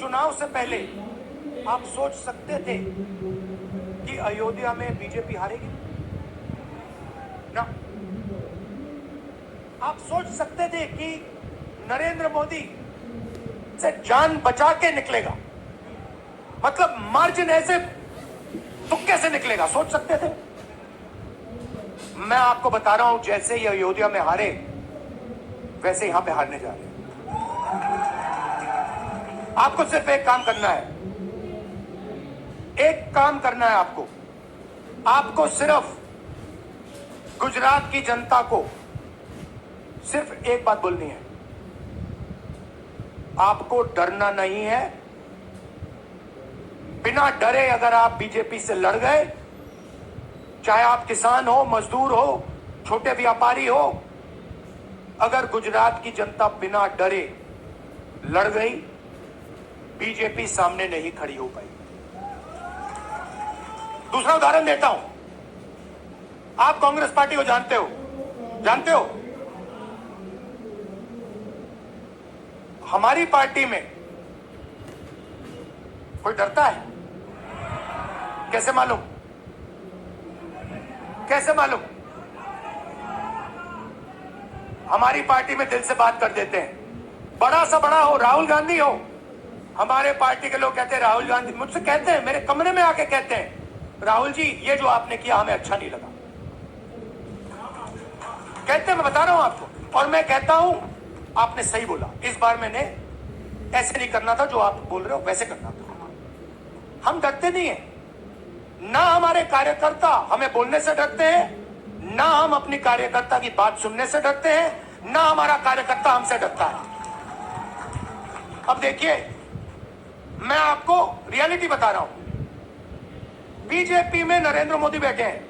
चुनाव से पहले आप सोच सकते थे कि अयोध्या में बीजेपी हारेगी ना? आप सोच सकते थे कि नरेंद्र मोदी से जान बचा के निकलेगा, मतलब मार्जिन ऐसे तुक्के से निकलेगा? सोच सकते थे? मैं आपको बता रहा हूं, जैसे ही अयोध्या में हारे वैसे यहां पे हारने जा रहे हैं। आपको सिर्फ एक काम करना है, एक काम करना है आपको सिर्फ गुजरात की जनता को सिर्फ एक बात बोलनी है, आपको डरना नहीं है। बिना डरे अगर आप बीजेपी से लड़ गए, चाहे आप किसान हो, मजदूर हो, छोटे व्यापारी हो, अगर गुजरात की जनता बिना डरे लड़ गई, बीजेपी सामने नहीं खड़ी हो पाई। दूसरा उदाहरण देता हूं, आप कांग्रेस पार्टी को जानते हो? हमारी पार्टी में कोई डरता है? कैसे मालूम? हमारी पार्टी में दिल से बात कर देते हैं, बड़ा सा बड़ा हो, राहुल गांधी हो, हमारे पार्टी के लोग कहते हैं राहुल गांधी, मुझसे कहते हैं, मेरे कमरे में आके कहते हैं, राहुल जी ये जो आपने किया हमें अच्छा नहीं लगा। कहते हैं, मैं बता रहा हूं आपको, और मैं कहता हूं आपने सही बोला, इस बार मैंने ऐसे नहीं करना था, जो आप बोल रहे हो वैसे करना था। हम डरते नहीं है, ना हमारे कार्यकर्ता हमें बोलने से डरते हैं, ना हम अपनी कार्यकर्ता की बात सुनने से डरते हैं, ना हमारा कार्यकर्ता हमसे डरता है। अब देखिए, मैं आपको रियलिटी बता रहा हूं, बीजेपी में नरेंद्र मोदी बैठे हैं,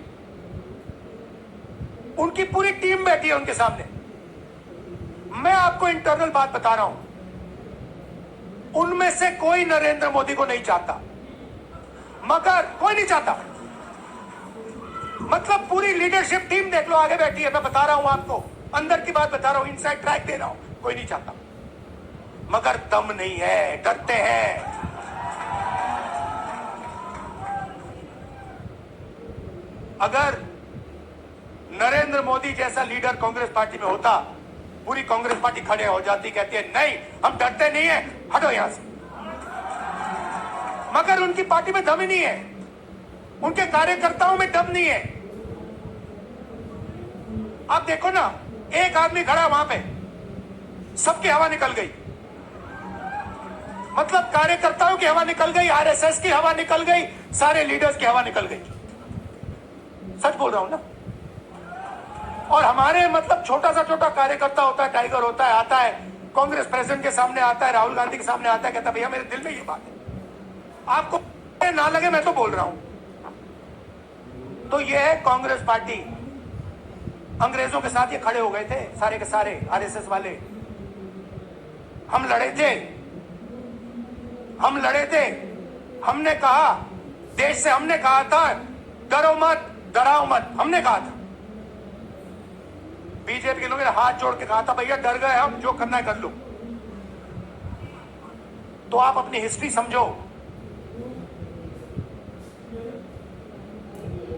उनकी पूरी टीम बैठी है उनके सामने। मैं आपको इंटरनल बात बता रहा हूं, उनमें से कोई नरेंद्र मोदी को नहीं चाहता, मगर कोई नहीं चाहता, मतलब पूरी लीडरशिप टीम देख लो आगे बैठी है। मैं बता रहा हूं आपको, अंदर की बात बता रहा हूं, इनसाइड ट्रैक दे रहा हूं, कोई नहीं चाहता, मगर दम नहीं है, डरते हैं। अगर नरेंद्र मोदी जैसा लीडर कांग्रेस पार्टी में होता, पूरी कांग्रेस पार्टी खड़े हो जाती, कहती है नहीं हम डरते नहीं है, हटो यहां से। मगर उनकी पार्टी में दम ही नहीं है, उनके कार्यकर्ताओं में दम नहीं है। आप देखो ना, एक आदमी खड़ा वहां पे, सबकी हवा निकल गई, मतलब कार्यकर्ताओं की हवा निकल गई, आरएसएस की हवा निकल गई, सारे लीडर्स की हवा निकल गई। सच बोल रहा हूं ना? और हमारे मतलब छोटा कार्यकर्ता होता है, टाइगर होता है, आता है कांग्रेस प्रेसिडेंट के सामने, आता है राहुल गांधी के सामने, आता है, कहता है भैया मेरे दिल में ये बात है, आपको ना लगे मैं तो बोल रहा हूं। तो ये है कांग्रेस पार्टी। अंग्रेजों के साथ ये खड़े हो गए थे सारे के सारे आरएसएस वाले। हम लड़े थे, हमने कहा, देश से हमने कहा था डरो मत, डराओ मत, हमने कहा था। बीजेपी के लोगों ने हाथ जोड़ के कहा था भैया डर गए हम, जो करना है कर लो। तो आप अपनी हिस्ट्री समझो,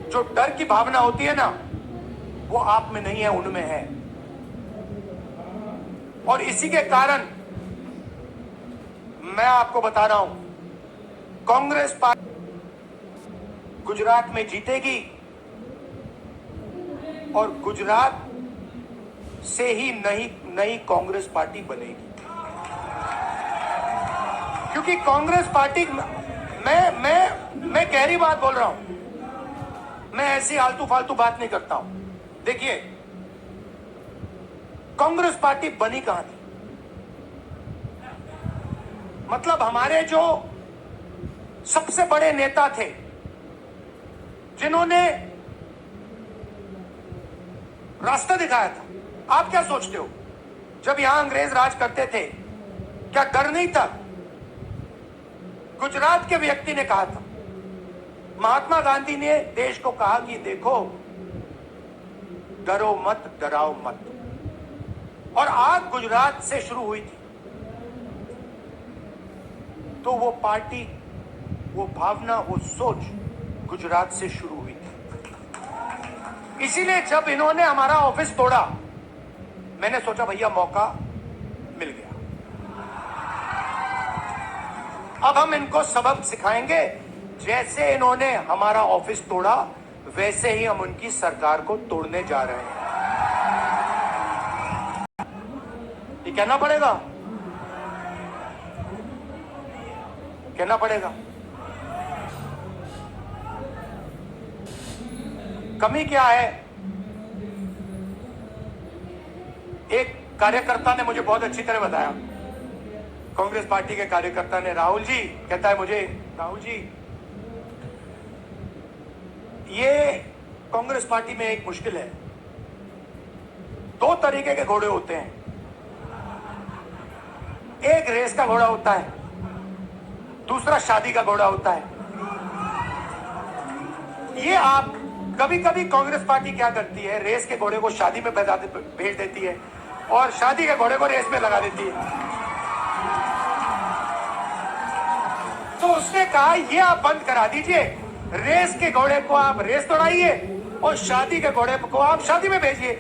जो डर की भावना होती है ना, वो आप में नहीं है, उनमें है। और इसी के कारण मैं आपको बता रहा हूं, कांग्रेस पार्टी गुजरात में जीतेगी और गुजरात से ही नई कांग्रेस पार्टी बनेगी। क्योंकि कांग्रेस पार्टी, मैं गहरी बात बोल रहा हूं, मैं ऐसी आलतू फालतू बात नहीं करता हूं। देखिए, कांग्रेस पार्टी बनी कहां थी? मतलब हमारे जो सबसे बड़े नेता थे, जिन्होंने रास्ता दिखाया था, आप क्या सोचते हो, जब यहां अंग्रेज राज करते थे, क्या डर नहीं था? गुजरात के व्यक्ति ने कहा था, महात्मा गांधी ने देश को कहा कि देखो डरो मत, डराओ मत, और आग गुजरात से शुरू हुई थी। तो वो पार्टी, वो भावना, वो सोच गुजरात से शुरू हुई थी। इसीलिए जब इन्होंने हमारा ऑफिस तोड़ा, मैंने सोचा भैया मौका मिल गया, अब हम इनको सबक सिखाएंगे। जैसे इन्होंने हमारा ऑफिस तोड़ा, वैसे ही हम उनकी सरकार को तोड़ने जा रहे हैं। ये कहना पड़ेगा, कहना पड़ेगा। कमी क्या है? एक कार्यकर्ता ने मुझे बहुत अच्छी तरह बताया, कांग्रेस पार्टी के कार्यकर्ता ने, राहुल जी कहता है मुझे, राहुल जी ये कांग्रेस पार्टी में एक मुश्किल है, दो तरीके के घोड़े होते हैं, एक रेस का घोड़ा होता है, दूसरा शादी का घोड़ा होता है। ये आप कभी कभी कांग्रेस पार्टी क्या करती है, रेस के घोड़े को शादी में भेज देती है और शादी के घोड़े को रेस में लगा देती है। तो उसने कहा ये आप बंद करा दीजिए, रेस के घोड़े को आप रेस दौड़ाइए और शादी के घोड़े को आप शादी में भेजिए।